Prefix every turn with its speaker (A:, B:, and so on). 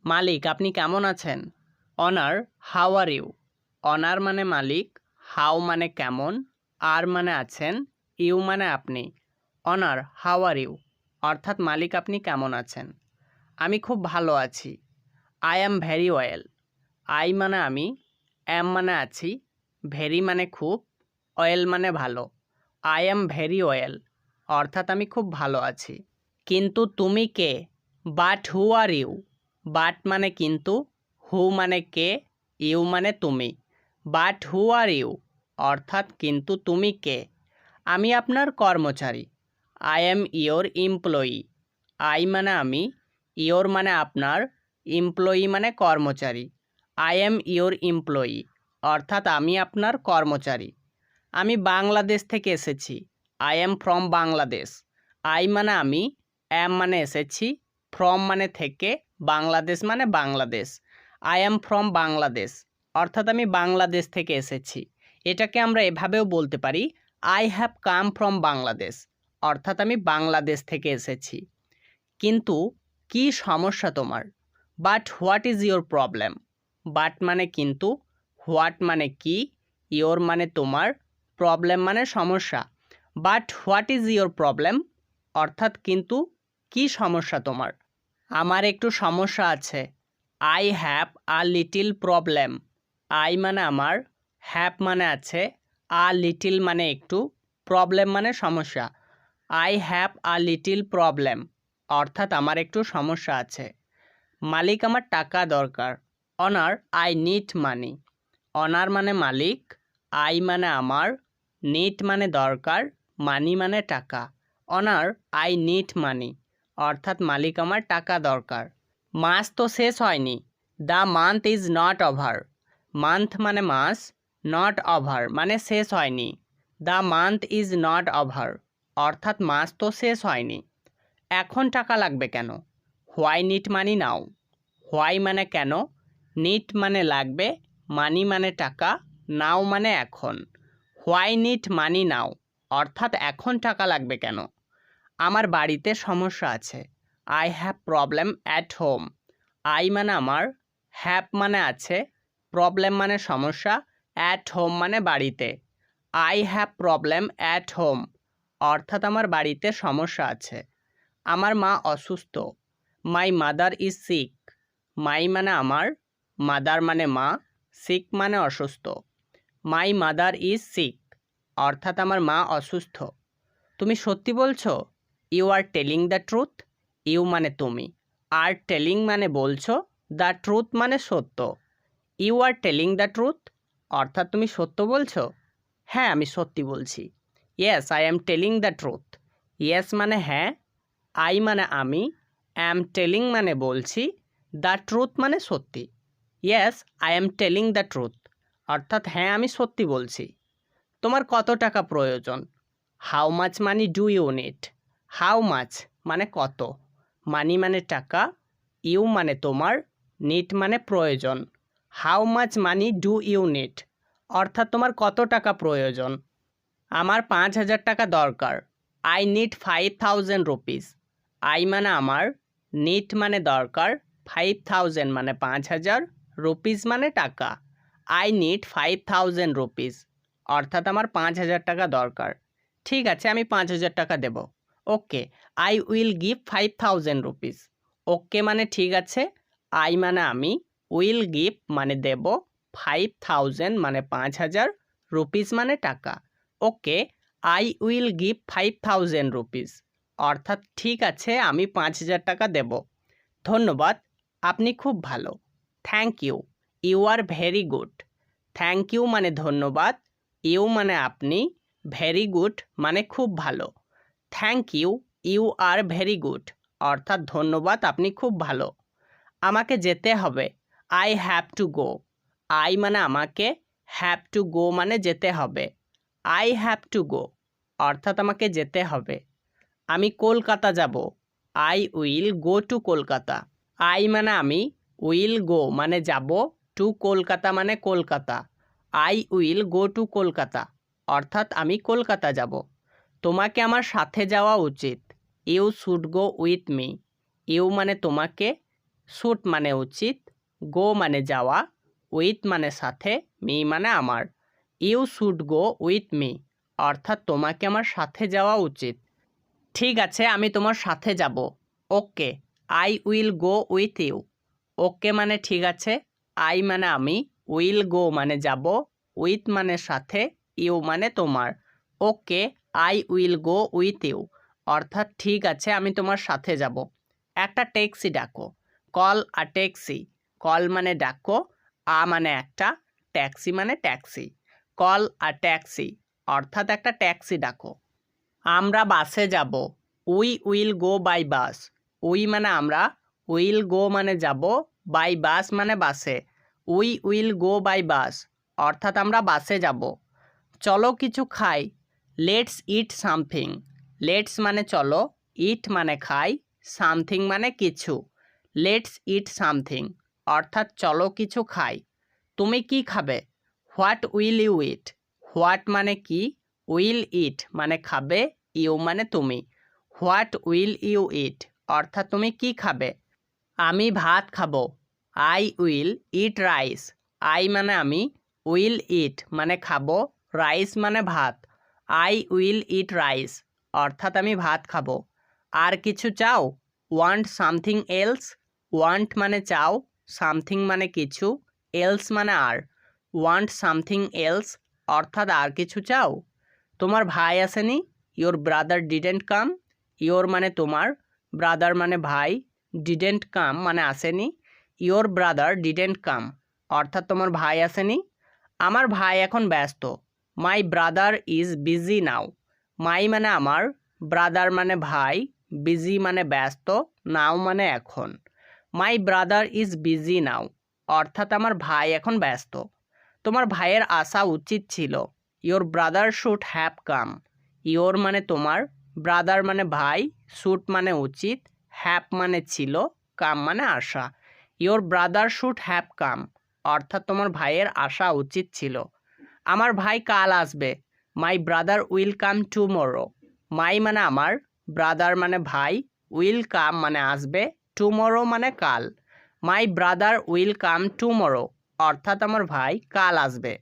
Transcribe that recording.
A: মালিক আপনি কেমন আছেন? Honour how are you? Honour মানে মালিক, হাউ মানে কেমন, আর মানে আছেন, ইউ মানে আপনি। অনার হাউ আর ইউ অর্থাৎ মালিক আপনি কেমন আছেন? আমি খুব ভালো আছি। I am very well. I মানে আমি, অ্যাম মানে আছি, ভেরি মানে খুব, ওয়েল মানে ভালো। আই অ্যাম ভেরি ওয়েল অর্থাৎ আমি খুব ভালো আছি। কিন্তু তুমি কে? But who are you? But মানে কিন্তু, হু মানে কে, ইউ মানে তুমি। বাট হু আর ইউ অর্থাৎ কিন্তু তুমি কে? আমি আপনার কর্মচারী। I am your employee. I মানে আমি, ইয়োর মানে আপনার, এমপ্লয়ি মানে কর্মচারী। আই অ্যাম ইয়োর এমপ্লয়ি অর্থাৎ আমি আপনার কর্মচারী। আমি বাংলাদেশ থেকে এসেছি। I am from Bangladesh. I মানে আমি, অ্যাম মানে এসেছি, ফ্রম মানে থেকে, বাংলাদেশ মানে Bangladesh. I am from Bangladesh অর্থাৎ আমি বাংলাদেশ থেকে এসেছি। এটাকে আমরা এভাবেও বলতে পারি, I have come from Bangladesh অর্থাৎ আমি বাংলাদেশ থেকে এসেছি। কিন্তু কি সমস্যা তোমার? But what is your problem? But মানে কিন্তু, হোয়াট মানে কি, ইয়োর মানে তোমার, প্রবলেম মানে সমস্যা। But what is your problem অর্থাৎ কিন্তু কি সমস্যা তোমার? আমার একটু সমস্যা আছে। I have a little problem. I মানে আমার, হ্যাভ মানে আছে, আ লিটিল মানে একটু, প্রবলেম মানে সমস্যা। I have a little problem অর্থাৎ আমার একটু সমস্যা আছে। মালিক আমার টাকা দরকার। Honour I need money. Honour মানে মালিক, আই মানে আমার, নিড মানে দরকার, মানি মানে টাকা। অনার আই নিড মানি অর্থাৎ মালিক আমার টাকা দরকার। মাস তো শেষ হয়নি। The month is not over. Month মানে মাস, নট ওভার মানে শেষ হয়নি। The month is not over অর্থাৎ মাস তো শেষ হয়নি। এখন টাকা লাগবে কেন? Why need money now. Why মানে কেন, নিড মানে লাগবে, মানি মানে টাকা, নাও মানে এখন। হোয়াই নিড মানি নাও অর্থাৎ এখন টাকা লাগবে কেন? আমার বাড়িতে সমস্যা আছে। I have problem at home. I মানে আমার, হ্যাভ মানে আছে, প্রবলেম মানে সমস্যা, অ্যাট হোম মানে বাড়িতে। I have problem at home অর্থাৎ আমার বাড়িতে সমস্যা আছে। আমার মা অসুস্থ। My mother is sick. My মানে আমার, মাদার মানে মা, সিক মানে অসুস্থ। মাই মাদার ইজ সিক অর্থাৎ আমার মা অসুস্থ। তুমি সত্যি বলছো? You are telling the truth. You মানে তুমি, আর টেলিং মানে বলছো, দ্য ট্রুথ মানে সত্য। You are telling the truth অর্থাৎ তুমি সত্য বলছো? হ্যাঁ আমি সত্যি বলছি। Yes I am telling the truth. Yes মানে হ্যাঁ, আই মানে আমি, অ্যাম টেলিং মানে বলছি, দ্য ট্রুথ মানে সত্যি। Yes I am telling the truth অর্থাৎ হ্যাঁ আমি সত্যি বলছি। তোমার কত টাকা প্রয়োজন? How much money do you need. How much মানে কত, মানি মানে টাকা, ইউ মানে তোমার, নিড মানে প্রয়োজন। How much money do you need অর্থাৎ তোমার কত টাকা প্রয়োজন? আমার 5,000 টাকা দরকার। I need 5,000 rupees. আই মানে আমার, নিড মানে দরকার, 5,000 মানে 5,000, রুপিস মানে টাকা। আই নিড 5,000 রুপিস অর্থাৎ আমার 5,000 টাকা দরকার। ঠিক আছে আমি 5,000 টাকা দেব। Okay I will give 5,000 rupees. Okay মানে ঠিক আছে, আই মানে আমি, উইল গিভ মানে দেব, 5,000 মানে 5,000, রুপিস মানে টাকা। ওকে আই উইল গিভ 5,000 রুপিস অর্থাৎ ঠিক আছে আমি 5,000 টাকা দেব। ধন্যবাদ, আপনি খুব ভালো। Thank you, you are very good. Thank you মানে ধন্যবাদ, ইউ মানে আপনি, ভেরি গুড মানে খুব ভালো। Thank you, you are very good অর্থাৎ ধন্যবাদ আপনি খুব ভালো। আমাকে যেতে হবে। I have to go. I মানে আমাকে, হ্যাভ টু গো মানে যেতে হবে। আই হ্যাভ টু গো অর্থাৎ আমাকে যেতে হবে। আমি কলকাতা যাব। I will go to Kolkata. I মানে আমি, উইল গো মানে যাব, টু কলকাতা মানে Kolkata. I will go to Kolkata অর্থাৎ আমি কলকাতা যাব। তোমাকে আমার সাথে যাওয়া উচিত। You should go with me. You মানে তোমাকে, শুড মানে উচিত, গো মানে যাওয়া, উইথ মানে সাথে, মি মানে আমার। You should go with me, অর্থাৎ তোমাকে আমার সাথে যাওয়া উচিত। ঠিক আছে, আমি তোমার সাথে যাব। Okay, I will go with you. Okay মানে ঠিক আছে, আই মানে আমি, উইল গো মানে যাব, উইথ মানে সাথে, ইউ মানে তোমার। Okay, I will go with you, অর্থাৎ ঠিক আছে আমি তোমার সাথে যাব। একটা ট্যাক্সি ডাকো, কল আ ট্যাক্সি। কল মানে ডাকো, আ মানে একটা, ট্যাক্সি মানে ট্যাক্সি। কল আ ট্যাক্সি, অর্থাৎ একটা ট্যাক্সি ডাকো। আমরা বাসে যাব, we will go by bus. We মানে আমরা, উইল গো মানে যাব, বাই বাস মানে বাসে। We will go by bus, অর্থাৎ আমরা বাসে যাব। চলো কিছু খাই, লেটস ইট সামথিং। লেটস মানে চলো, ইট মানে খাই, সামথিং মানে কিছু। লেটস ইট সামথিং, অর্থাৎ চলো কিছু খাই। তুমি কি খাবে? What will you eat. What মানে কি, উইল ইট মানে খাবে, ইউ মানে তুমি। হোয়াট উইল ইউ ইট, অর্থাৎ তুমি কি খাবে? আমি ভাত খাবো, I will eat rice. I মানে আমি, উইল ইট মানে খাবো, রাইস মানে ভাত। আই উইল ইট রাইস, অর্থাৎ আমি ভাত খাবো। আর কিছু চাও? Want something else. ওয়ান্ট মানে চাও, সামথিং মানে কিছু, এলস মানে আর। ওয়ান্ট সামথিং এলস, অর্থাৎ আর কিছু চাও? তোমার ভাই আসেনি? Your brother didn't come. Your মানে তোমার, ব্রাদার মানে ভাই, ডিডেন্ট কাম মানে আসেনি। ইয়োর ব্রাদার ডিডেন্ট কাম, অর্থাৎ তোমার ভাই আসেনি। আমার ভাই এখন ব্যস্ত, my brother is busy now. My মানে আমার, ব্রাদার মানে ভাই, বিজি মানে ব্যস্ত, নাও মানে এখন। মাই ব্রাদার ইজ বিজি নাও, অর্থাৎ আমার ভাই এখন ব্যস্ত। তোমার ভাইয়ের আসা উচিত ছিল, your brother should have come. Your মানে তোমার, ব্রাদার মানে ভাই, শুড মানে উচিত, হ্যাভ মানে ছিল, কাম মানে আসা। Your brother should have come, অর্থাৎ তোমার ভাইয়ের আসা উচিত ছিল। আমার ভাই কাল আসবে, my brother will come tomorrow. My মানে আমার, ব্রাদার মানে ভাই, উইল কাম মানে আসবে, টুমরো মানে কাল। My brother will come tomorrow, অর্থাৎ আমার ভাই কাল আসবে।